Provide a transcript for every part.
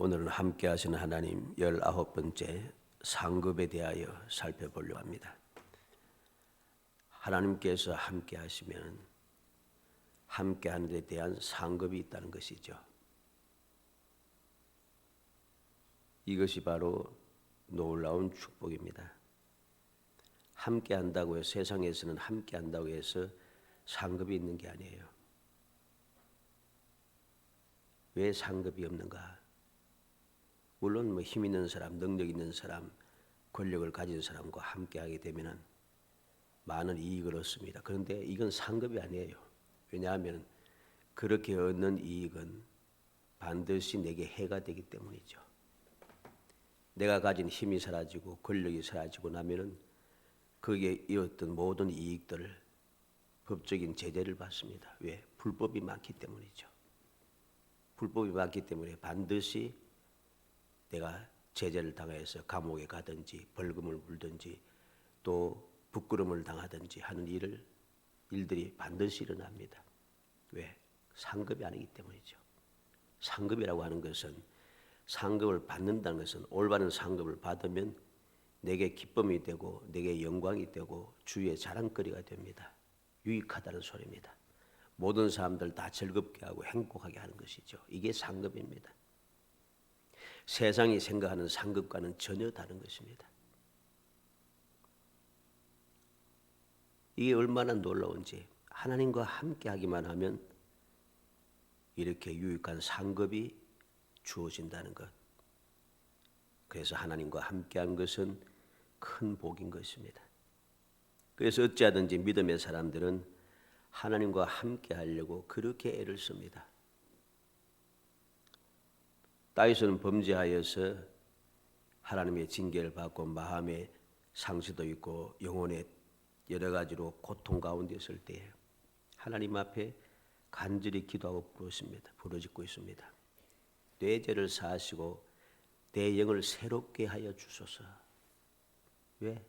오늘은 함께 하시는 하나님 19번째 상급에 대하여 살펴보려고 합니다. 하나님께서 함께 하시면 함께 하는 데 대한 상급이 있다는 것이죠. 이것이 바로 놀라운 축복입니다. 함께 한다고 해서 세상에서는 함께 한다고 해서 상급이 있는 게 아니에요. 왜 상급이 없는가? 물론 힘 있는 사람, 능력 있는 사람, 권력을 가진 사람과 함께하게 되면은 많은 이익을 얻습니다. 그런데 이건 상급이 아니에요. 왜냐하면 그렇게 얻는 이익은 반드시 내게 해가 되기 때문이죠. 내가 가진 힘이 사라지고 권력이 사라지고 나면은 거기에 이었던 모든 이익들을 법적인 제재를 받습니다. 왜? 불법이 많기 때문이죠. 불법이 많기 때문에 반드시 내가 제재를 당해서 감옥에 가든지 벌금을 물든지 또 부끄러움을 당하든지 하는 일들이 반드시 일어납니다. 왜? 상급이 아니기 때문이죠. 상급이라고 하는 것은 상급을 받는다는 것은 올바른 상급을 받으면 내게 기쁨이 되고 내게 영광이 되고 주의 자랑거리가 됩니다. 유익하다는 소리입니다. 모든 사람들 다 즐겁게 하고 행복하게 하는 것이죠. 이게 상급입니다. 세상이 생각하는 상급과는 전혀 다른 것입니다. 이게 얼마나 놀라운지 하나님과 함께 하기만 하면 이렇게 유익한 상급이 주어진다는 것. 그래서 하나님과 함께한 것은 큰 복인 것입니다. 그래서 어찌하든지 믿음의 사람들은 하나님과 함께 하려고 그렇게 애를 씁니다. 다윗은 범죄하여서 하나님의 징계를 받고 마음의 상처도 있고 영혼의 여러 가지로 고통 가운데 있을 때 하나님 앞에 간절히 기도하고 부르짖고 있습니다. 내 죄를 사하시고 내 영을 새롭게 하여 주소서. 왜?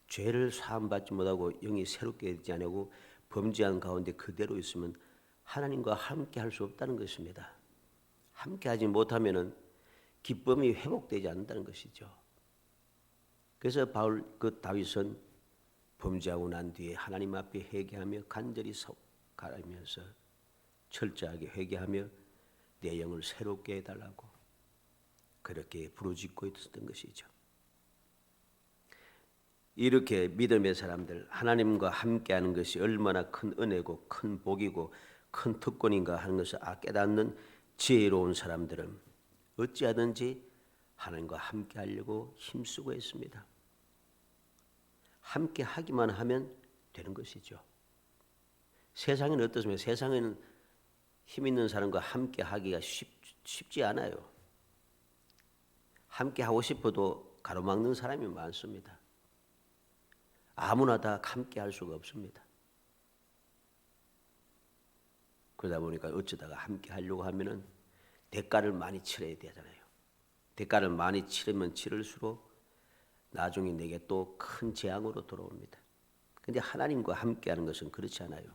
죄를 사함받지 못하고 영이 새롭게 되지 않고 범죄한 가운데 그대로 있으면 하나님과 함께 할 수 없다는 것입니다. 함께 하지 못하면은 기쁨이 회복되지 않는다는 것이죠. 그래서 다윗은 범죄하고 난 뒤에 하나님 앞에 회개하며 간절히 가라면서 철저하게 회개하며 내 영을 새롭게 해달라고 그렇게 부르짖고 있었던 것이죠. 이렇게 믿음의 사람들, 하나님과 함께하는 것이 얼마나 큰 은혜고 큰 복이고 큰 특권인가 하는 것을 깨닫는 지혜로운 사람들은 어찌하든지 하나님과 함께하려고 힘쓰고 있습니다. 함께 하기만 하면 되는 것이죠. 세상에는 어떻습니까? 세상에는 힘 있는 사람과 함께 하기가 쉽지 않아요. 함께 하고 싶어도 가로막는 사람이 많습니다. 아무나 다 함께 할 수가 없습니다. 그러다 보니까 어쩌다가 함께 하려고 하면은 대가를 많이 치러야 되잖아요. 대가를 많이 치르면 치를수록 나중에 내게 또 큰 재앙으로 돌아옵니다. 그런데 하나님과 함께하는 것은 그렇지 않아요.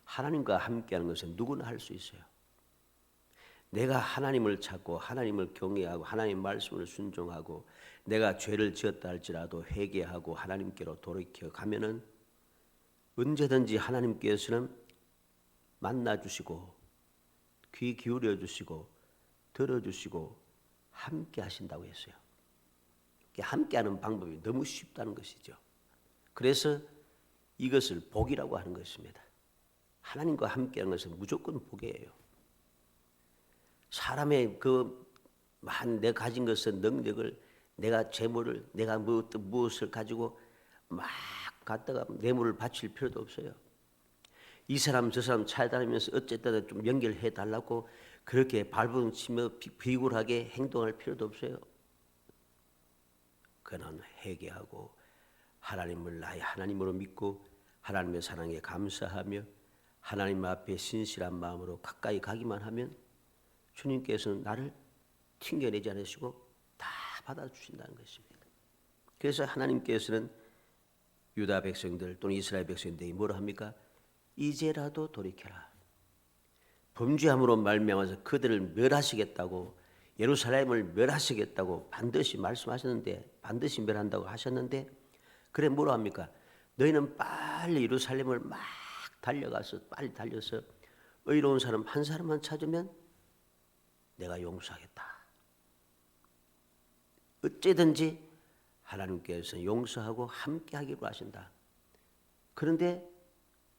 하나님과 함께하는 것은 누구나 할 수 있어요. 내가 하나님을 찾고 하나님을 경외하고 하나님 말씀을 순종하고 내가 죄를 지었다 할지라도 회개하고 하나님께로 돌이켜 가면은 언제든지 하나님께서는 만나주시고 귀 기울여 주시고 들어주시고 함께 하신다고 했어요. 함께하는 방법이 너무 쉽다는 것이죠. 그래서 이것을 복이라고 하는 것입니다. 하나님과 함께하는 것은 무조건 복이에요. 사람의 내가 가진 것은 능력을 내가 재물을 내가 무엇을 가지고 막 갖다가 뇌물을 바칠 필요도 없어요. 이 사람 저 사람 찾아다니면서 어쨌든 좀 연결해 달라고 그렇게 발버둥치며 비굴하게 행동할 필요도 없어요. 그는 회개하고 하나님을 나의 하나님으로 믿고 하나님의 사랑에 감사하며 하나님 앞에 신실한 마음으로 가까이 가기만 하면 주님께서는 나를 튕겨내지 않으시고 다 받아주신다는 것입니다. 그래서 하나님께서는 유다 백성들 또는 이스라엘 백성들이 뭐라 합니까? 이제라도 돌이켜라. 범죄함으로 말미암아서 그들을 멸하시겠다고, 예루살렘을 멸하시겠다고 반드시 말씀하셨는데, 반드시 멸한다고 하셨는데, 그래 뭐라 합니까? 너희는 빨리 예루살렘을 막 달려가서 빨리 달려서 의로운 사람 한 사람만 찾으면 내가 용서하겠다. 어째든지 하나님께서 용서하고 함께하기로 하신다. 그런데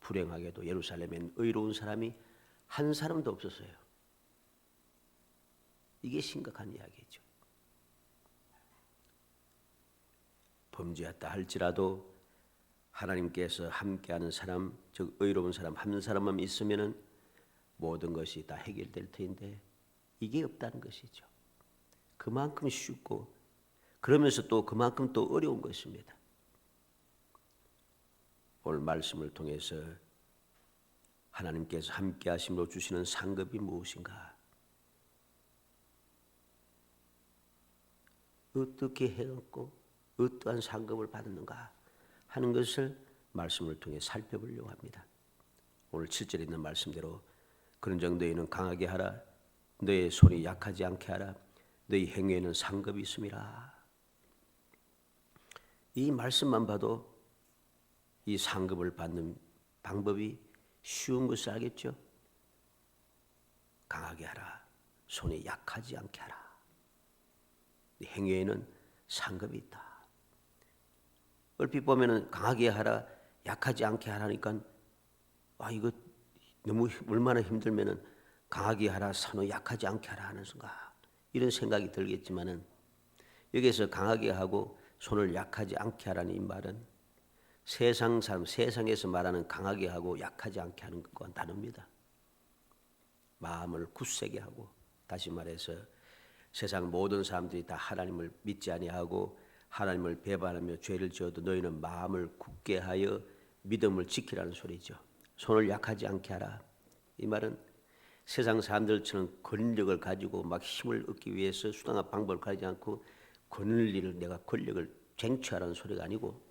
불행하게도 예루살렘엔 의로운 사람이 한 사람도 없었어요. 이게 심각한 이야기죠. 범죄했다 할지라도 하나님께서 함께하는 사람, 즉 의로운 사람 한 사람만 있으면은 모든 것이 다 해결될 터인데 이게 없다는 것이죠. 그만큼 쉽고 그러면서 또 그만큼 또 어려운 것입니다. 오늘 말씀을 통해서 하나님께서 함께 하심으로 주시는 상급이 무엇인가? 어떻게 해갖고 어떠한 상급을 받았는가 하는 것을 말씀을 통해 살펴보려고 합니다. 오늘 7절에 있는 말씀대로 그런즉 너희는 강하게 하라. 너희 손이 약하지 않게 하라. 너희 행위에는 상급이 있음이라. 이 말씀만 봐도 이 상급을 받는 방법이 쉬운 것을 알겠죠? 강하게 하라. 손이 약하지 않게 하라. 행위에는 상급이 있다. 얼핏 보면은 강하게 하라, 약하지 않게 하라니까 이거 너무 얼마나 힘들면은 강하게 하라, 손을 약하지 않게 하라 하는 순간 이런 생각이 들겠지만은 여기에서 강하게 하고 손을 약하지 않게 하라는 이 말은 세상 사람, 세상에서 말하는 강하게 하고 약하지 않게 하는 것과는 다릅니다. 마음을 굳세게 하고, 다시 말해서 세상 모든 사람들이 다 하나님을 믿지 아니하고 하나님을 배반하며 죄를 지어도 너희는 마음을 굳게 하여 믿음을 지키라는 소리죠. 손을 약하지 않게 하라. 이 말은 세상 사람들처럼 권력을 가지고 막 힘을 얻기 위해서 수단과 방법을 가지지 않고 권리를 내가 권력을 쟁취하라는 소리가 아니고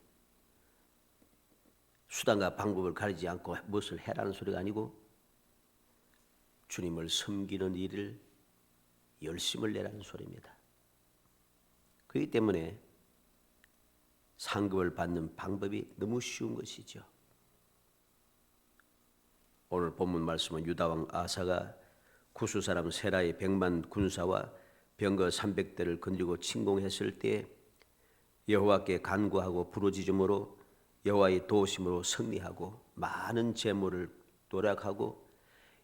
수단과 방법을 가리지 않고 무엇을 해라는 소리가 아니고 주님을 섬기는 일을 열심을 내라는 소리입니다. 그렇기 때문에 상급을 받는 방법이 너무 쉬운 것이죠. 오늘 본문 말씀은 유다왕 아사가 구스 사람 세라의 100만 군사와 병거 300대를 건지고 침공했을 때 여호와께 간구하고 부르짖음으로 여호와의 도우심으로 승리하고 많은 재물을 도략하고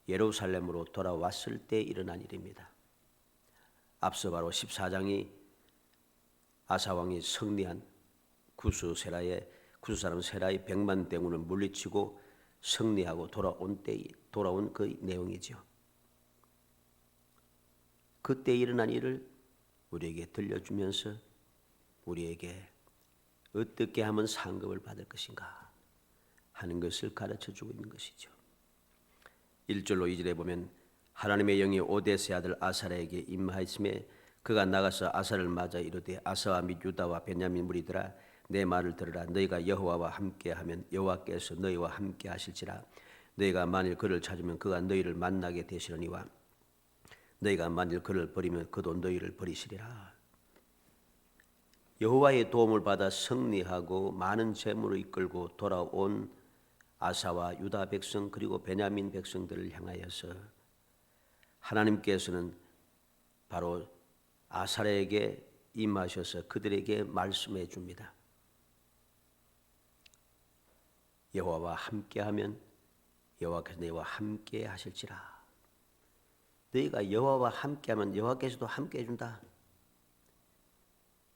예루살렘으로 돌아왔을 때 일어난 일입니다. 앞서 바로 14장이 아사왕이 승리한 구스 사람 세라의 100만 대군을 물리치고 승리하고 돌아온 그 내용이죠. 그때 일어난 일을 우리에게 들려주면서 우리에게 어떻게 하면 상급을 받을 것인가 하는 것을 가르쳐주고 있는 것이죠. 1절로 2절에 보면 하나님의 영이 오데스의 아들 아사랴에게 임하였음에 그가 나가서 아사를 맞아 이르되 아사와 및 유다와 베냐민 무리들아 내 말을 들으라. 너희가 여호와와 함께하면 여호와께서 너희와 함께하실지라. 너희가 만일 그를 찾으면 그가 너희를 만나게 되시려니와 너희가 만일 그를 버리면 그도 너희를 버리시리라. 여호와의 도움을 받아 승리하고 많은 재물을 이끌고 돌아온 아사와 유다 백성 그리고 베냐민 백성들을 향하여서 하나님께서는 바로 아사랴에게 임하셔서 그들에게 말씀해 줍니다. 여호와와 함께하면 여호와께서 너희와 함께 하실지라. 너희가 여호와와 함께하면 여호와께서도 함께해 준다.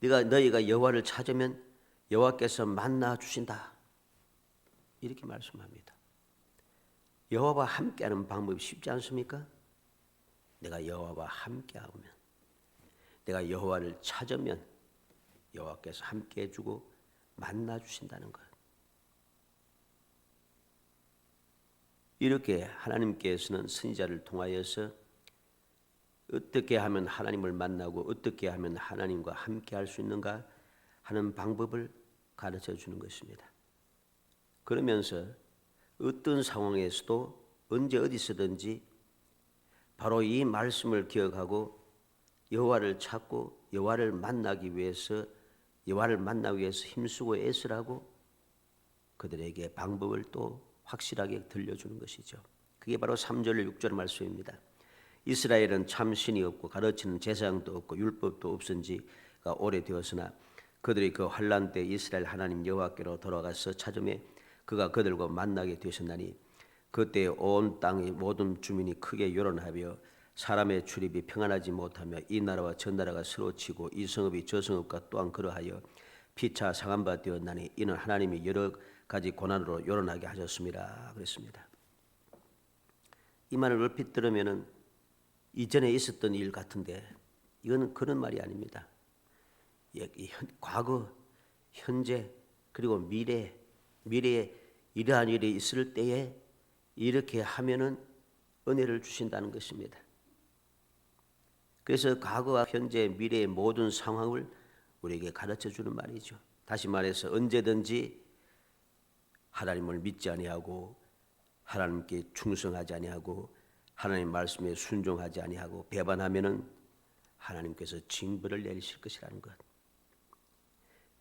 너희가 여호와를 찾으면 여호와께서 만나 주신다. 이렇게 말씀합니다. 여호와와 함께하는 방법이 쉽지 않습니까? 내가 여호와와 함께하면, 내가 여호와를 찾으면 여호와께서 함께해 주고 만나 주신다는 것. 이렇게 하나님께서는 선지자를 통하여서 어떻게 하면 하나님을 만나고 어떻게 하면 하나님과 함께 할 수 있는가 하는 방법을 가르쳐 주는 것입니다. 그러면서 어떤 상황에서도 언제 어디서든지 바로 이 말씀을 기억하고 여호와를 찾고 여호와를 만나기 위해서 힘쓰고 애쓰라고 그들에게 방법을 또 확실하게 들려주는 것이죠. 그게 바로 3절 6절 말씀입니다. 이스라엘은 참 신이 없고 가르치는 제사장도 없고 율법도 없은 지가 오래되었으나 그들이 그 환난 때 이스라엘 하나님 여호와께로 돌아가서 찾음에 그가 그들과 만나게 되셨나니 그때 온 땅의 모든 주민이 크게 요란하며 사람의 출입이 평안하지 못하며 이 나라와 저 나라가 서로 치고 이 성읍이 저 성읍과 또한 그러하여 피차 상한 바 되었나니 이는 하나님이 여러 가지 고난으로 요란하게 하셨습니다. 그랬습니다. 이 말을 얼핏 들으면은 이전에 있었던 일 같은데 이거는 그런 말이 아닙니다. 과거, 현재 그리고 미래에 이러한 일이 있을 때에 이렇게 하면은 은혜를 주신다는 것입니다. 그래서 과거와 현재, 미래의 모든 상황을 우리에게 가르쳐 주는 말이죠. 다시 말해서 언제든지 하나님을 믿지 아니하고 하나님께 충성하지 아니하고 하나님 말씀에 순종하지 아니하고 배반하면은 하나님께서 징벌을 내리실 것이라는 것.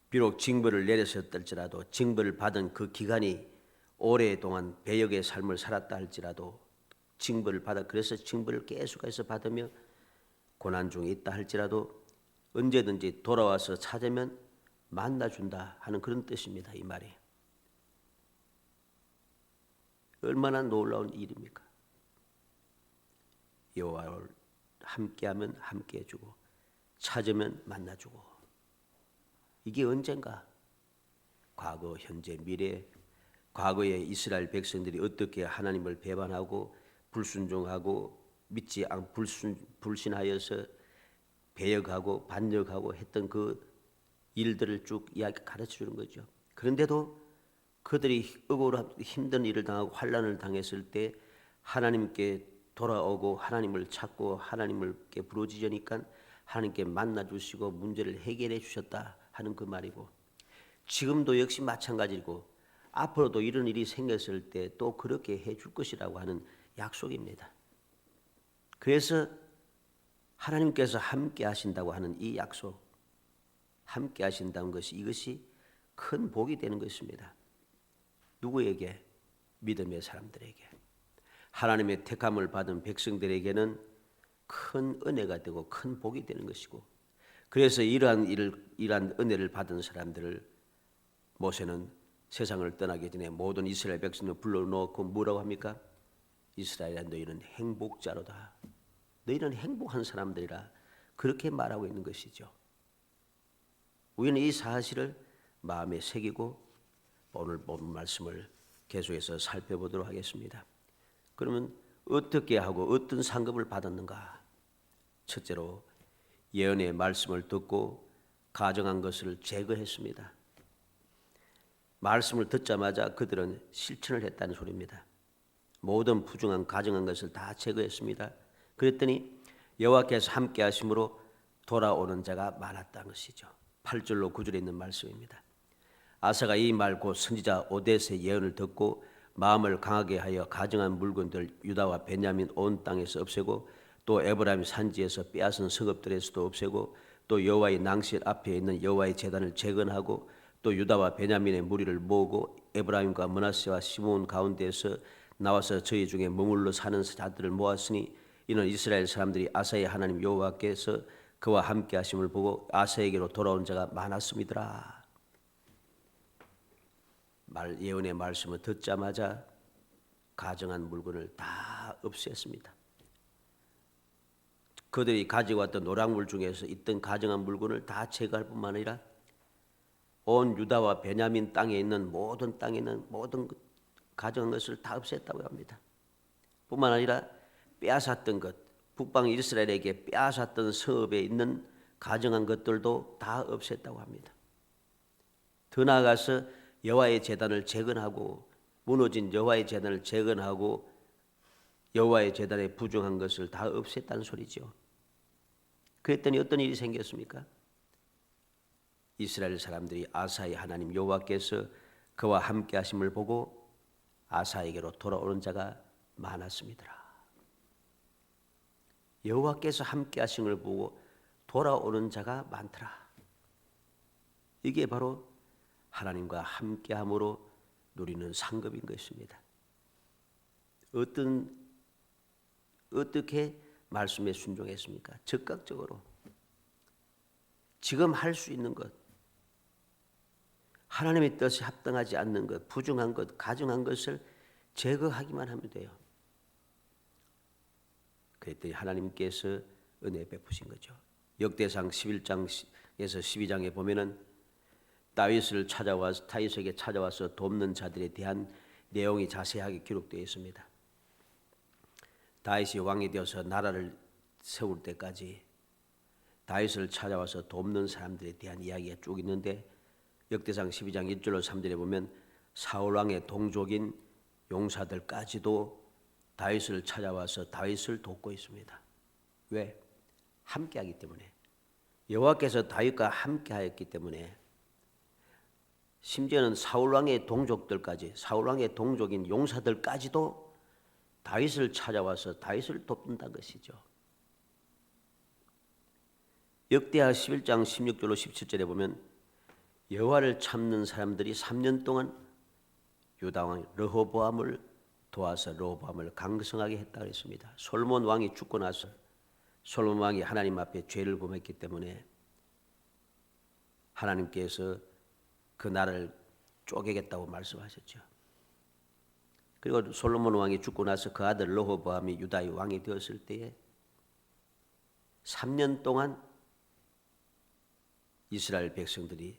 비록 징벌을 내리셨을지라도 징벌을 받은 그 기간이 오랫동안 배역의 삶을 살았다 할지라도 그래서 징벌을 계속해서 받으며 고난 중에 있다 할지라도 언제든지 돌아와서 찾으면 만나준다 하는 그런 뜻입니다. 이 말이. 얼마나 놀라운 일입니까? 여호와를 함께하면 함께해주고 찾으면 만나주고 이게 언젠가 과거, 현재, 미래 과거에 이스라엘 백성들이 어떻게 하나님을 배반하고 불순종하고 불신하여서 배역하고 반역하고 했던 그 일들을 쭉 이야기 가르쳐 주는 거죠. 그런데도 그들이 억울하고 힘든 일을 당하고 환난을 당했을 때 하나님께 돌아오고 하나님을 찾고 하나님께 부르짖으니까 하나님께 만나주시고 문제를 해결해 주셨다 하는 그 말이고 지금도 역시 마찬가지고 앞으로도 이런 일이 생겼을 때 또 그렇게 해줄 것이라고 하는 약속입니다. 그래서 하나님께서 함께 하신다고 하는 이 약속, 함께 하신다는 것이 이것이 큰 복이 되는 것입니다. 누구에게? 믿음의 사람들에게. 하나님의 택함을 받은 백성들에게는 큰 은혜가 되고 큰 복이 되는 것이고 그래서 이러한 은혜를 받은 사람들을 모세는 세상을 떠나기 전에 모든 이스라엘 백성을 불러놓고 뭐라고 합니까? 이스라엘아 너희는 행복자로다. 너희는 행복한 사람들이라 그렇게 말하고 있는 것이죠. 우리는 이 사실을 마음에 새기고 오늘 본 말씀을 계속해서 살펴보도록 하겠습니다. 그러면 어떻게 하고 어떤 상급을 받았는가? 첫째로 예언의 말씀을 듣고 가정한 것을 제거했습니다. 말씀을 듣자마자 그들은 실천을 했다는 소리입니다. 모든 부정한 가정한 것을 다 제거했습니다. 그랬더니 여호와께서 함께 하심으로 돌아오는 자가 많았다는 것이죠. 8절로 9절에 있는 말씀입니다. 아사가 이 말 곧 선지자 오뎃의 예언을 듣고 마음을 강하게 하여 가정한 물건들 유다와 베냐민 온 땅에서 없애고 또 에브라임 산지에서 빼앗은 성읍들에서도 없애고 또 여호와의 낭실 앞에 있는 여호와의 제단을 재건하고 또 유다와 베냐민의 무리를 모으고 에브라임과 므낫세와 시므온 가운데에서 나와서 저희 중에 머물러 사는 자들을 모았으니 이는 이스라엘 사람들이 아사의 하나님 여호와께서 그와 함께 하심을 보고 아사에게로 돌아온 자가 많았음이더라. 예언의 말씀을 듣자마자 가정한 물건을 다 없앴습니다. 그들이 가지고 왔던 노략물 중에서 있던 가정한 물건을 다 제거할 뿐만 아니라 온 유다와 베냐민 땅에 있는 모든 가정한 것을 다 없앴다고 합니다. 뿐만 아니라 빼앗았던 것, 북방 이스라엘에게 빼앗았던 성읍에 있는 가정한 것들도 다 없앴다고 합니다. 더 나아가서 여호와의 제단을 재건하고 무너진 여호와의 제단을 재건하고 여호와의 제단에 부정한 것을 다 없앴다는 소리죠. 그랬더니 어떤 일이 생겼습니까? 이스라엘 사람들이 아사의 하나님 여호와께서 그와 함께 하심을 보고 아사에게로 돌아오는 자가 많았습니다. 여호와께서 함께 하신 걸 보고 돌아오는 자가 많더라. 이게 바로 하나님과 함께함으로 누리는 상급인 것입니다. 어떻게 말씀에 순종했습니까? 즉각적으로 지금 할 수 있는 것, 하나님의 뜻에 합당하지 않는 것, 부정한 것, 가증한 것을 제거하기만 하면 돼요. 그랬더니 하나님께서 은혜 베푸신 거죠. 역대상 11장에서 12장에 보면은 다윗에게 찾아와서 돕는 자들에 대한 내용이 자세하게 기록되어 있습니다. 다윗이 왕이 되어서 나라를 세울 때까지 다윗을 찾아와서 돕는 사람들에 대한 이야기가 쭉 있는데 역대상 12장 1절로 3절에 보면 사울 왕의 동족인 용사들까지도 다윗을 찾아와서 다윗을 돕고 있습니다. 왜? 함께하기 때문에. 여호와께서 다윗과 함께하였기 때문에. 심지어는 사울 왕의 동족들까지, 사울 왕의 동족인 용사들까지도 다윗을 찾아와서 다윗을 돕는다는 것이죠. 역대하 11장 16절로 17절에 보면 여호와를 찾는 사람들이 3년 동안 유다 왕 르호보암을 도와서 르호보암을 강성하게 했다 그랬습니다. 솔omon 왕이 죽고 나서 솔omon 왕이 하나님 앞에 죄를 범했기 때문에 하나님께서 그 나라를 쪼개겠다고 말씀하셨죠. 그리고 솔omon 왕이 죽고 나서 그 아들 르호보암이 유다의 왕이 되었을 때에 3년 동안 이스라엘 백성들이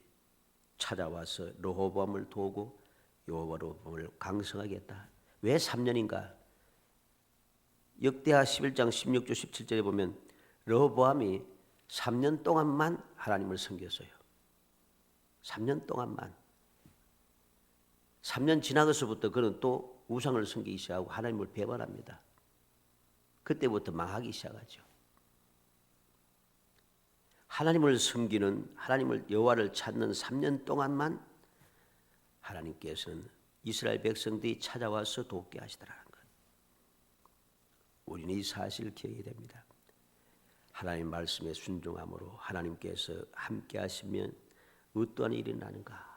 찾아와서 르호보암을 도우고 여호와를 강성하게 했다. 왜 3년인가? 역대하 11장 16절 17절에 보면 르호보암이 3년 동안만 하나님을 섬겼어요. 3년 동안만. 3년 지나고서부터 그는 또 우상을 섬기기 시작하고 하나님을 배반합니다. 그때부터 망하기 시작하죠. 하나님을 섬기는, 하나님을 여호와를 찾는 3년 동안만 하나님께서는 이스라엘 백성들이 찾아와서 돕게 하시더라는 것. 우리는 이 사실을 기억해야 됩니다. 하나님 말씀에 순종함으로 하나님께서 함께 하시면 어떠한 일이 나는가?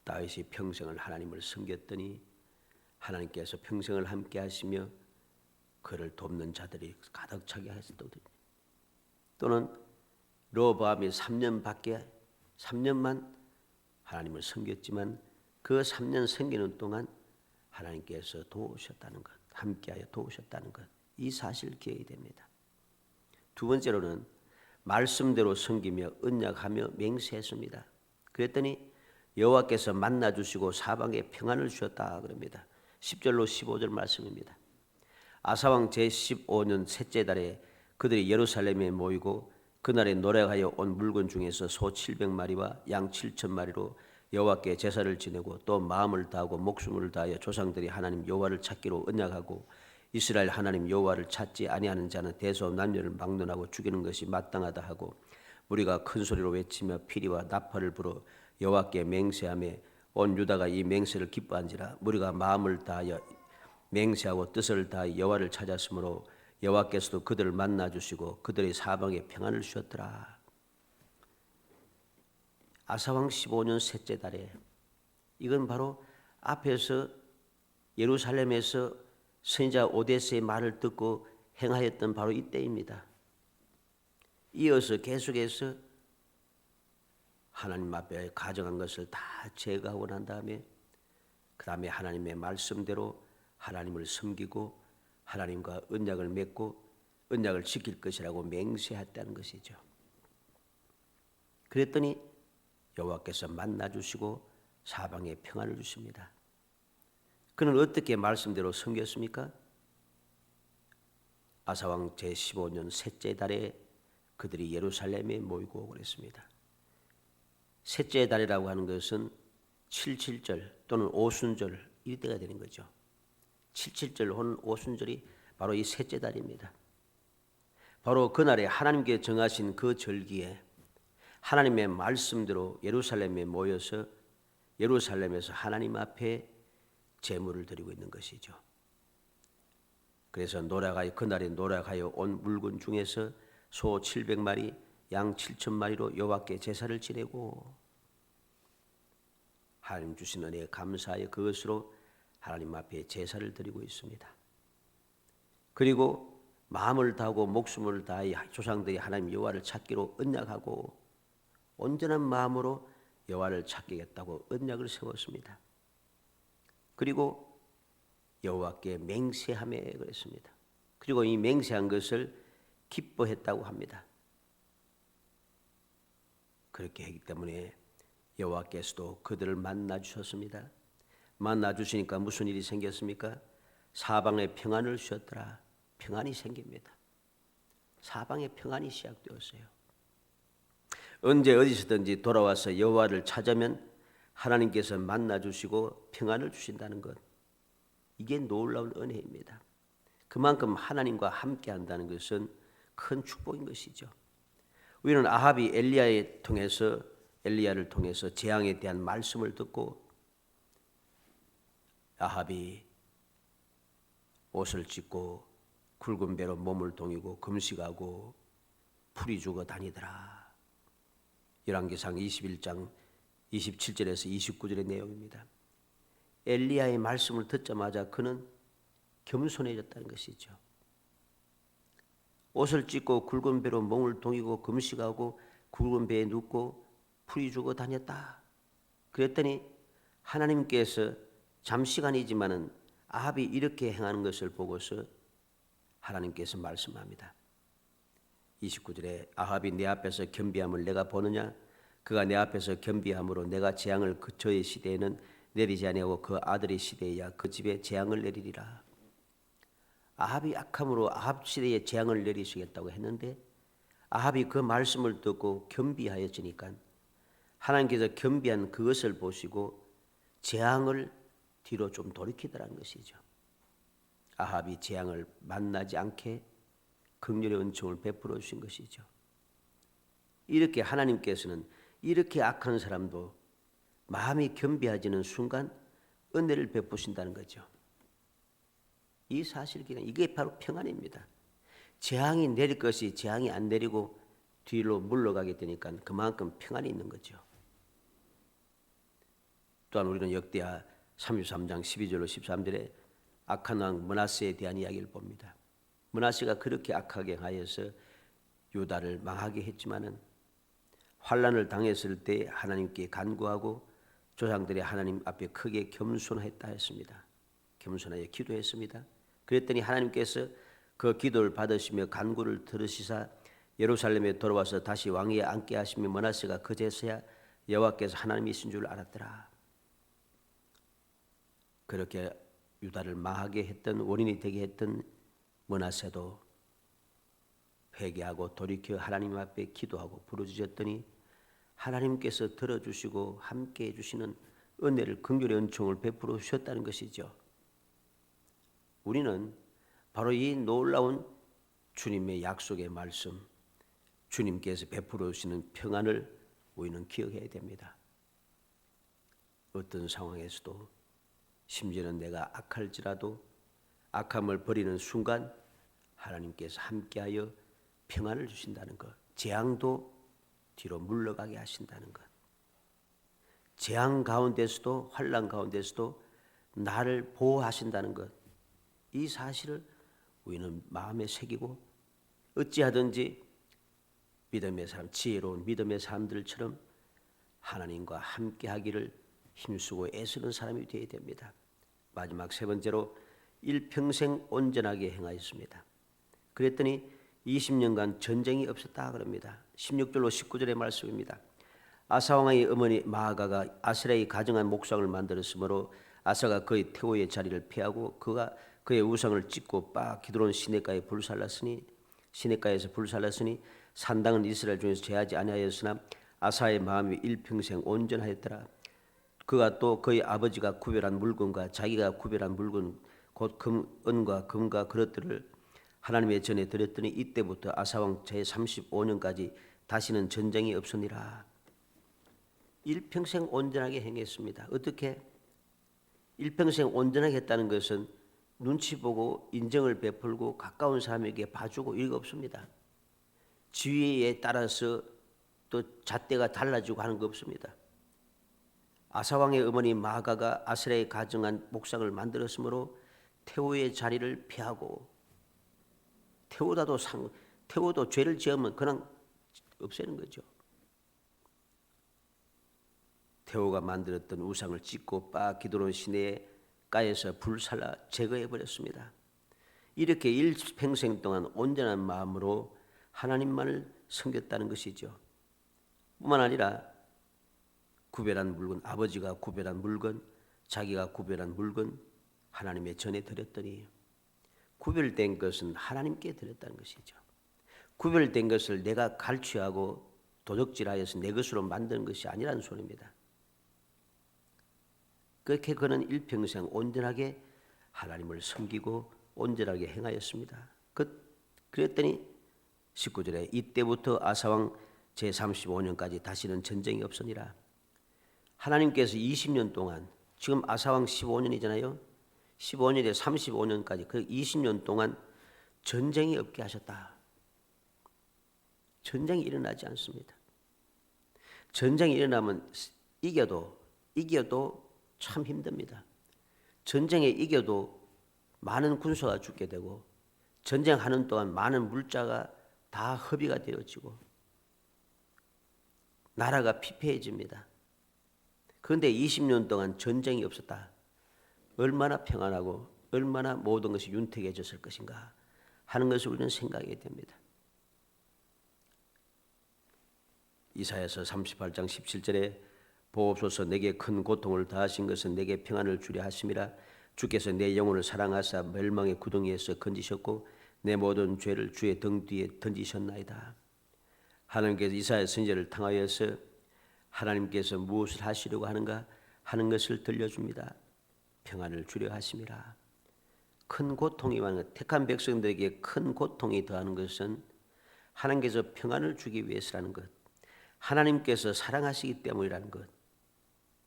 다윗이 평생을 하나님을 섬겼더니 하나님께서 평생을 함께 하시며 그를 돕는 자들이 가득 차게 하셨거든요. 또는 르호보암이 3년만 하나님을 섬겼지만 그 3년 섬기는 동안 하나님께서 도우셨다는 것, 함께하여 도우셨다는 것, 이 사실을 기억해야 됩니다. 두 번째로는 말씀대로 섬기며 언약하며 맹세했습니다. 그랬더니 여호와께서 만나 주시고 사방에 평안을 주셨다 그럽니다. 10절로 15절 말씀입니다. 아사왕 제15년 셋째 달에 그들이 예루살렘에 모이고 그날에 노력하여 온 물건 중에서 소 700마리와 양 7,000마리로 여호와께 제사를 지내고 또 마음을 다하고 목숨을 다하여 조상들이 하나님 여호와를 찾기로 언약하고 이스라엘 하나님 여호와를 찾지 아니하는 자는 대소남녀를 막론하고 죽이는 것이 마땅하다 하고 우리가 큰 소리로 외치며 피리와 나팔을 불어 여호와께 맹세하며 온 유다가 이 맹세를 기뻐한지라. 우리가 마음을 다하여 맹세하고 뜻을 다하여 여호와를 찾았으므로 여호와께서도 그들을 만나 주시고 그들의 사방에 평안을 주셨더라. 아사왕 15년 셋째 달에, 이건 바로 앞에서 예루살렘에서 선지자 오데스의 말을 듣고 행하였던 바로 이때입니다. 이어서 계속해서 하나님 앞에 가정한 것을 다 제거하고 난 다음에 그 다음에 하나님의 말씀대로 하나님을 섬기고 하나님과 언약을 맺고 언약을 지킬 것이라고 맹세했다는 것이죠. 그랬더니 여호와께서 만나 주시고 사방에 평안을 주십니다. 그는 어떻게 말씀대로 섬겼습니까? 아사왕 제15년 셋째 달에 그들이 예루살렘에 모이고 그랬습니다. 셋째 달이라고 하는 것은 77절 또는 오순절 이때가 되는 거죠. 77절 혹은 오순절이 바로 이 셋째 달입니다. 바로 그날에 하나님께 정하신 그 절기에 하나님의 말씀대로 예루살렘에 모여서 예루살렘에서 하나님 앞에 제물을 드리고 있는 것이죠. 그래서 그날에 노력하여 온 물건 중에서 소 700마리, 양 7,000마리로 여호와께 제사를 지내고 하나님 주신 은혜에 감사하여 그것으로 하나님 앞에 제사를 드리고 있습니다. 그리고 마음을 다하고 목숨을 다하여 조상들이 하나님 여호와를 찾기로 언약하고 온전한 마음으로 여호와를 찾겠다고 언약을 세웠습니다. 그리고 여호와께 맹세하며 그랬습니다. 그리고 이 맹세한 것을 기뻐했다고 합니다. 그렇게 했기 때문에 여호와께서도 그들을 만나 주셨습니다. 만나 주시니까 무슨 일이 생겼습니까? 사방에 평안을 주셨더라. 평안이 생깁니다. 사방에 평안이 시작되었어요. 언제 어디서든지 돌아와서 여호와를 찾으면 하나님께서 만나 주시고 평안을 주신다는 것, 이게 놀라운 은혜입니다. 그만큼 하나님과 함께 한다는 것은 큰 축복인 것이죠. 우리는 아합이 엘리야를 통해서 재앙에 대한 말씀을 듣고 아합이 옷을 찢고 굵은 배로 몸을 동이고 금식하고 풀이 죽어 다니더라. 열왕기상 21장 27절에서 29절의 내용입니다. 엘리야의 말씀을 듣자마자 그는 겸손해졌다는 것이죠. 옷을 찢고 굵은 배로 몸을 동이고 금식하고 굵은 배에 눕고 풀이 죽어 다녔다. 그랬더니 하나님께서 잠시간이지만은 아합이 이렇게 행하는 것을 보고서 하나님께서 말씀합니다. 29절에 아합이 내 앞에서 겸비함을 내가 보느냐? 그가 내 앞에서 겸비함으로 내가 재앙을 저의 시대에는 내리지 아니하고 그 아들의 시대에야 그 집에 재앙을 내리리라. 아합이 악함으로 아합 시대에 재앙을 내리시겠다고 했는데 아합이 그 말씀을 듣고 겸비하여지니까 하나님께서 겸비한 그것을 보시고 재앙을 뒤로 좀 돌이키더라는 것이죠. 아합이 재앙을 만나지 않게 긍휼의 은총을 베풀어 주신 것이죠. 이렇게 하나님께서는 이렇게 악한 사람도 마음이 겸비해지는 순간 은혜를 베푸신다는 거죠. 이 사실기는 이게 바로 평안입니다. 재앙이 내릴 것이 재앙이 안 내리고 뒤로 물러가게 되니까 그만큼 평안이 있는 거죠. 또한 우리는 역대하 33장 12절로 13절에 악한 왕 므낫세에 대한 이야기를 봅니다. 므낫세가 그렇게 악하게 하여서 유다를 망하게 했지만은 환난을 당했을 때 하나님께 간구하고 조상들이 하나님 앞에 크게 겸손했다 했습니다. 겸손하여 기도했습니다. 그랬더니 하나님께서 그 기도를 받으시며 간구를 들으시사 예루살렘에 돌아와서 다시 왕위에 앉게 하시며 므낫세가 그제서야 여호와께서 하나님이신 줄 알았더라. 그렇게 유다를 망하게 했던 원인이 되게 했던 므낫세도 회개하고 돌이켜 하나님 앞에 기도하고 부르짖었더니 하나님께서 들어주시고 함께해 주시는 은혜를 긍휼의 은총을 베풀어 주셨다는 것이죠. 우리는 바로 이 놀라운 주님의 약속의 말씀, 주님께서 베풀어 주시는 평안을 우리는 기억해야 됩니다. 어떤 상황에서도 심지어는 내가 악할지라도 악함을 버리는 순간 하나님께서 함께하여 평안을 주신다는 것, 재앙도 뒤로 물러가게 하신다는 것, 재앙 가운데서도 환난 가운데서도 나를 보호하신다는 것, 이 사실을 우리는 마음에 새기고 어찌하든지 믿음의 사람, 지혜로운 믿음의 사람들처럼 하나님과 함께하기를 힘쓰고 애쓰는 사람이 되어야 됩니다. 마지막 세 번째로 일평생 온전하게 행하였습니다. 그랬더니 20년간 전쟁이 없었다 그럽니다. 16절로 19절의 말씀입니다. 아사왕의 어머니 마아가가 아세라의 가정한 목상을 만들었으므로 아사가 그의 태호의 자리를 피하고 그가 그의 우상을 찢고 빠 기드론 시내가에 시내가에서 불살랐으니 산당은 이스라엘 중에서 제하지 아니하였으나 아사의 마음이 일평생 온전하였더라. 그가 또 그의 아버지가 구별한 물건과 자기가 구별한 물건 곧 은과 금과 그릇들을 하나님의 전에 드렸더니 이때부터 아사왕 제35년까지 다시는 전쟁이 없으니라. 일평생 온전하게 행했습니다. 어떻게? 일평생 온전하게 했다는 것은 눈치 보고 인정을 베풀고 가까운 사람에게 봐주고 이거 없습니다. 지위에 따라서 또 잣대가 달라지고 하는 거 없습니다. 아사왕의 어머니 마아가가 아스라에 가정한 목상을 만들었으므로 태호의 자리를 피하고 태호도 죄를 지으면 그냥 없애는 거죠. 태호가 만들었던 우상을 찢고 빠 기드론 시내에 가에서 불살라 제거해 버렸습니다. 이렇게 일평생 동안 온전한 마음으로 하나님만을 섬겼다는 것이죠. 뿐만 아니라 구별한 물건, 아버지가 구별한 물건, 자기가 구별한 물건 하나님의 전에 드렸더니 구별된 것은 하나님께 드렸다는 것이죠. 구별된 것을 내가 갈취하고 도적질하여서 내 것으로 만드는 것이 아니라는 소리입니다. 그렇게 그는 일평생 온전하게 하나님을 섬기고 온전하게 행하였습니다. 그랬더니 19절에 이때부터 아사왕 제35년까지 다시는 전쟁이 없으니라. 하나님께서 20년 동안, 지금 아사왕 15년이잖아요. 15년에 35년까지 그 20년 동안 전쟁이 없게 하셨다. 전쟁이 일어나지 않습니다. 전쟁이 일어나면 이겨도 참 힘듭니다. 전쟁에 이겨도 많은 군사가 죽게 되고 전쟁하는 동안 많은 물자가 다 허비가 되어지고 나라가 피폐해집니다. 그런데 20년 동안 전쟁이 없었다. 얼마나 평안하고 얼마나 모든 것이 윤택해졌을 것인가 하는 것을 우리는 생각하게 됩니다. 이사야서 38장 17절에 보옵소서 내게 큰 고통을 다하신 것은 내게 평안을 주려 하심이라. 주께서 내 영혼을 사랑하사 멸망의 구덩이에서 건지셨고 내 모든 죄를 주의 등 뒤에 던지셨나이다. 하나님께서 이사야 선지자를 통하여서 하나님께서 무엇을 하시려고 하는가 하는 것을 들려줍니다. 평안을 주려 하심이라. 큰 고통이 많은 것, 택한 백성들에게 큰 고통이 더하는 것은 하나님께서 평안을 주기 위해서라는 것, 하나님께서 사랑하시기 때문이라는 것,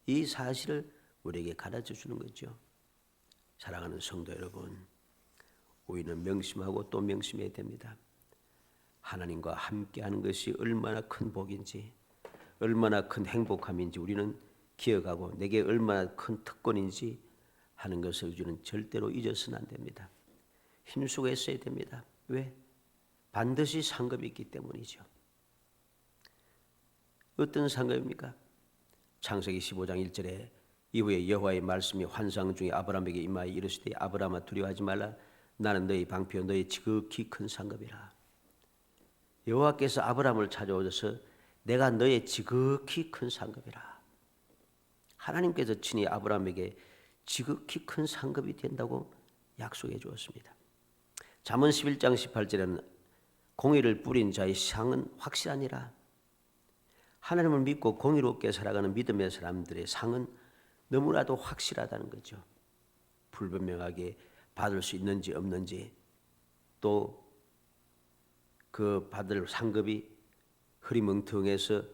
이 사실을 우리에게 가르쳐 주는 거죠. 사랑하는 성도 여러분, 우리는 명심하고 또 명심해야 됩니다. 하나님과 함께하는 것이 얼마나 큰 복인지, 얼마나 큰 행복함인지 우리는 기억하고 내게 얼마나 큰 특권인지 하는 것을 우리는 절대로 잊어서는 안 됩니다. 힘쓰고 했어야 됩니다. 왜? 반드시 상급이 있기 때문이죠. 어떤 상급입니까? 창세기 15장 1절에 이후에 여호와의 말씀이 환상 중에 아브라함에게 임하여 이르시되 아브라함아 두려워하지 말라. 나는 너희 방패요 너희 지극히 큰 상급이라. 여호와께서 아브라함을 찾아오셔서 내가 너의 지극히 큰 상급이라. 하나님께서 친히 아브라함에게 지극히 큰 상급이 된다고 약속해 주었습니다. 잠언 11장 18절에는 공의를 뿌린 자의 상은 확실하니라. 하나님을 믿고 공의롭게 살아가는 믿음의 사람들의 상은 너무나도 확실하다는 거죠. 불분명하게 받을 수 있는지 없는지, 또 그 받을 상급이 흐리멍텅해서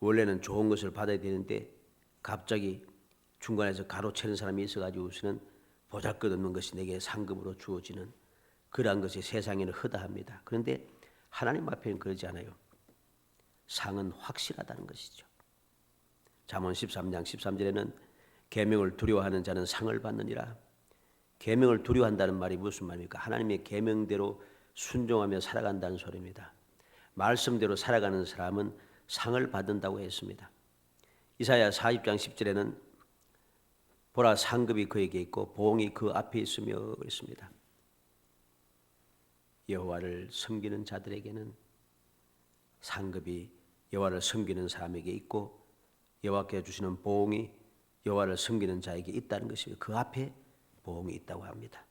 원래는 좋은 것을 받아야 되는데 갑자기 중간에서 가로채는 사람이 있어가지고서는 보잘것없는 것이 내게 상급으로 주어지는 그러한 것이 세상에는 허다합니다. 그런데 하나님 앞에는 그러지 않아요. 상은 확실하다는 것이죠. 잠언 13장 13절에는 계명을 두려워하는 자는 상을 받느니라. 계명을 두려워한다는 말이 무슨 말입니까? 하나님의 계명대로 순종하며 살아간다는 소리입니다. 말씀대로 살아가는 사람은 상을 받는다고 했습니다. 이사야 40장 10절에는 보라 상급이 그에게 있고 보응이 그 앞에 있으며 그랬습니다. 여호와를 섬기는 자들에게는 상급이 여호와를 섬기는 사람에게 있고 여호와께 주시는 보응이 여호와를 섬기는 자에게 있다는 것입니다. 그 앞에 보응이 있다고 합니다.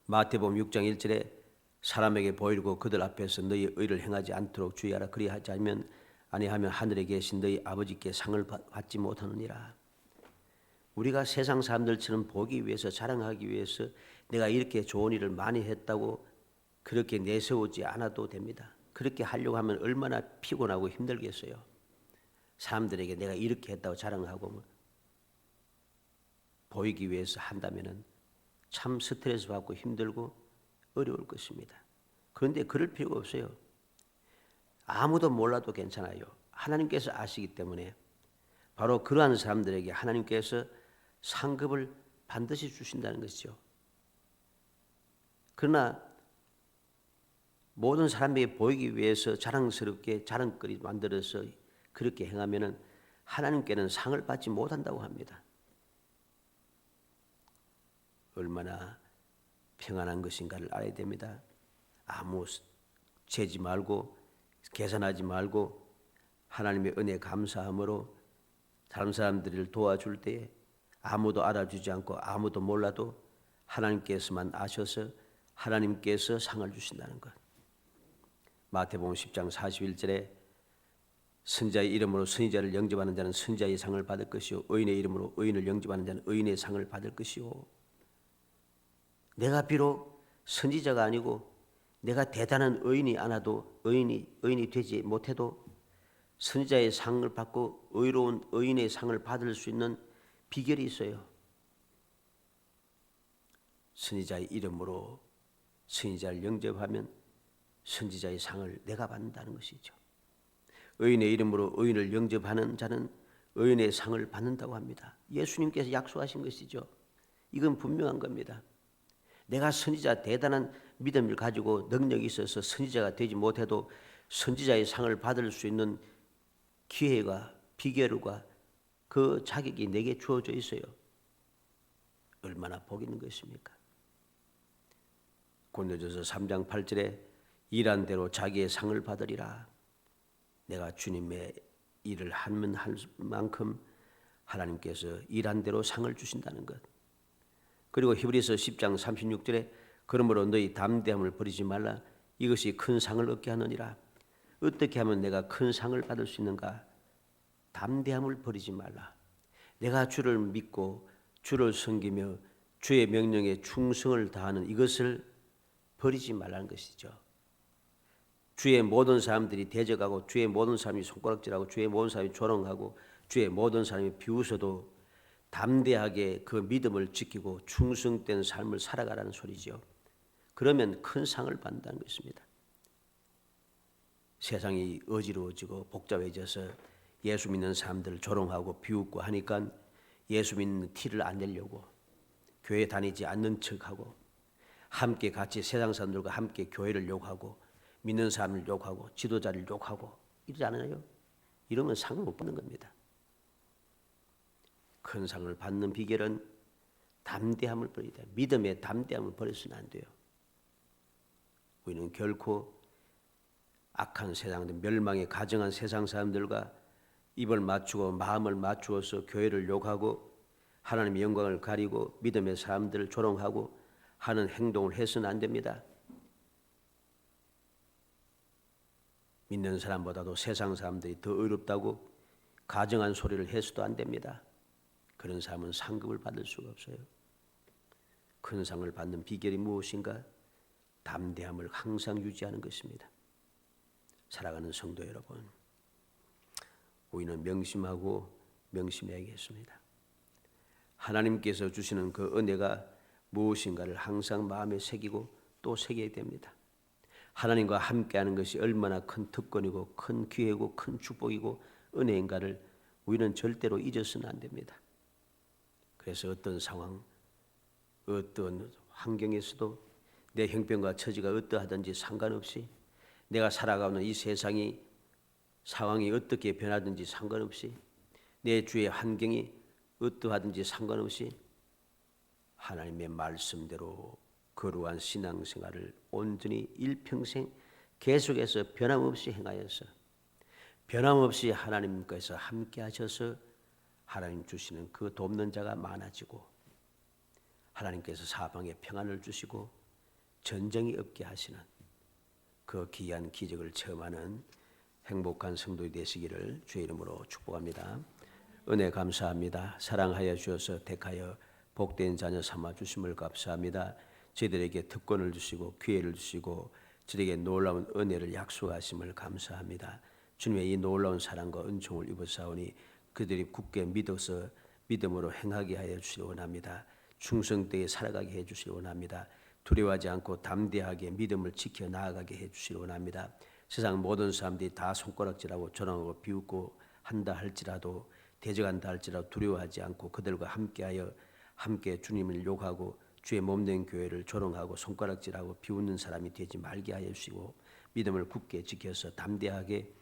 마태복음 6장 1절에 사람에게 보이고 그들 앞에서 너희 의를 행하지 않도록 주의하라. 그리하지 아니하면 하늘에 계신 너희 아버지께 상을 받지 못하느니라. 우리가 세상 사람들처럼 보기 위해서 자랑하기 위해서 내가 이렇게 좋은 일을 많이 했다고 그렇게 내세우지 않아도 됩니다. 그렇게 하려고 하면 얼마나 피곤하고 힘들겠어요. 사람들에게 내가 이렇게 했다고 자랑하고 보이기 위해서 한다면은 참 스트레스 받고 힘들고 어려울 것입니다. 그런데 그럴 필요가 없어요. 아무도 몰라도 괜찮아요. 하나님께서 아시기 때문에 바로 그러한 사람들에게 하나님께서 상급을 반드시 주신다는 것이죠. 그러나 모든 사람에게 보이기 위해서 자랑스럽게 자랑거리 만들어서 그렇게 행하면은 하나님께는 상을 받지 못한다고 합니다. 얼마나 평안한 것인가를 알아야 됩니다. 아무 재지 말고 계산하지 말고 하나님의 은혜 감사함으로 다른 사람들을 도와줄 때에 아무도 알아주지 않고 아무도 몰라도 하나님께서만 아셔서 하나님께서 상을 주신다는 것. 마태복음 10장 41절에 선자의 이름으로 선지자를 영접하는 자는 선지자의 상을 받을 것이요 의인의 이름으로 의인을 영접하는 자는 의인의 상을 받을 것이요. 내가 비록 선지자가 아니고 내가 대단한 의인이 않아도 의인이 되지 못해도 선지자의 상을 받고 의로운 의인의 상을 받을 수 있는 비결이 있어요. 선지자의 이름으로 선지자를 영접하면 선지자의 상을 내가 받는다는 것이죠. 의인의 이름으로 의인을 영접하는 자는 의인의 상을 받는다고 합니다. 예수님께서 약속하신 것이죠. 이건 분명한 겁니다. 내가 선지자 대단한 믿음을 가지고 능력이 있어서 선지자가 되지 못해도 선지자의 상을 받을 수 있는 기회가 비결과 그 자격이 내게 주어져 있어요. 얼마나 복 있는 것입니까? 고린도전서 3장 8절에 일한 대로 자기의 상을 받으리라. 내가 주님의 일을 하면 할 만큼 하나님께서 일한 대로 상을 주신다는 것. 그리고 히브리서 10장 36절에 그러므로 너희 담대함을 버리지 말라. 이것이 큰 상을 얻게 하느니라. 어떻게 하면 내가 큰 상을 받을 수 있는가? 담대함을 버리지 말라. 내가 주를 믿고 주를 섬기며 주의 명령에 충성을 다하는 이것을 버리지 말라는 것이죠. 주의 모든 사람들이 대적하고 주의 모든 사람이 손가락질하고 주의 모든 사람이 조롱하고 주의 모든 사람이 비웃어도 담대하게 그 믿음을 지키고 충성된 삶을 살아가라는 소리죠. 그러면 큰 상을 받는다는 것입니다. 세상이 어지러워지고 복잡해져서 예수 믿는 사람들을 조롱하고 비웃고 하니까 예수 믿는 티를 안 내려고 교회 다니지 않는 척하고 함께 같이 세상 사람들과 함께 교회를 욕하고 믿는 사람을 욕하고 지도자를 욕하고 이러지 않아요? 이러면 상을 못 받는 겁니다. 큰 상을 받는 비결은 담대함을 버려야 돼요. 믿음의 담대함을 버려서는 안 돼요. 우리는 결코 악한 세상들, 멸망에 가정한 세상 사람들과 입을 맞추고 마음을 맞추어서 교회를 욕하고 하나님의 영광을 가리고 믿음의 사람들을 조롱하고 하는 행동을 해서는 안 됩니다. 믿는 사람보다도 세상 사람들이 더 어렵다고 가정한 소리를 해서도 안 됩니다. 그런 사람은 상급을 받을 수가 없어요. 큰 상을 받는 비결이 무엇인가? 담대함을 항상 유지하는 것입니다. 살아가는 성도 여러분, 우리는 명심하고 명심해야겠습니다. 하나님께서 주시는 그 은혜가 무엇인가를 항상 마음에 새기고 또 새겨야 됩니다. 하나님과 함께하는 것이 얼마나 큰 특권이고 큰 기회고 큰 축복이고 은혜인가를 우리는 절대로 잊어서는 안 됩니다. 그래서 어떤 상황, 어떤 환경에서도 내 형편과 처지가 어떠하든지 상관없이 내가 살아가는 이 세상이 상황이 어떻게 변하든지 상관없이 내 주의 환경이 어떠하든지 상관없이 하나님의 말씀대로 거룩한 신앙생활을 온전히 일평생 계속해서 변함없이 행하여서 변함없이 하나님께서 함께 하셔서 하나님 주시는 그 돕는 자가 많아지고 하나님께서 사방에 평안을 주시고 전쟁이 없게 하시는 그 귀한 기적을 체험하는 행복한 성도이 되시기를 주의 이름으로 축복합니다. 은혜 감사합니다. 사랑하여 주셔서 택하여 복된 자녀 삼아 주심을 감사합니다. 저희들에게 특권을 주시고 기회를 주시고 저희에게 놀라운 은혜를 약속하심을 감사합니다. 주님의 이 놀라운 사랑과 은총을 입었사오니 그들이 굳게 믿어서 믿음으로 행하게 하여 주시기 원합니다. 충성되게 살아가게 해주시기 원합니다. 두려워하지 않고 담대하게 믿음을 지켜 나아가게 해주시기 원합니다. 세상 모든 사람들이 다 손가락질하고 조롱하고 비웃고 한다 할지라도 대적한다 할지라도 두려워하지 않고 그들과 함께하여 함께 주님을 욕하고 주의 몸된 교회를 조롱하고 손가락질하고 비웃는 사람이 되지 말게 하여 주시고 믿음을 굳게 지켜서 담대하게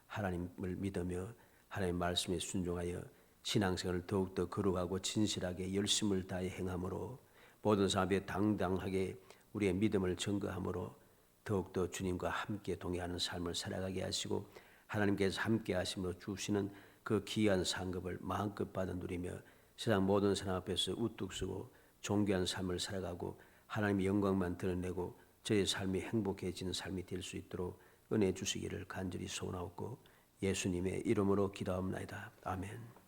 하나님을 믿으며 하나님의 말씀에 순종하여 신앙생활을 더욱더 거룩하고 진실하게 열심을 다해 행함으로 모든 사람이 당당하게 우리의 믿음을 증거함으로 더욱더 주님과 함께 동행하는 삶을 살아가게 하시고 하나님께서 함께 하심으로 주시는 그 귀한 상급을 마음껏 받아 누리며 세상 모든 사람 앞에서 우뚝 서고 존귀한 삶을 살아가고 하나님의 영광만 드러내고 저의 삶이 행복해지는 삶이 될 수 있도록 은혜 주시기를 간절히 소원하옵고 예수님의 이름으로 기도합니다. 아멘.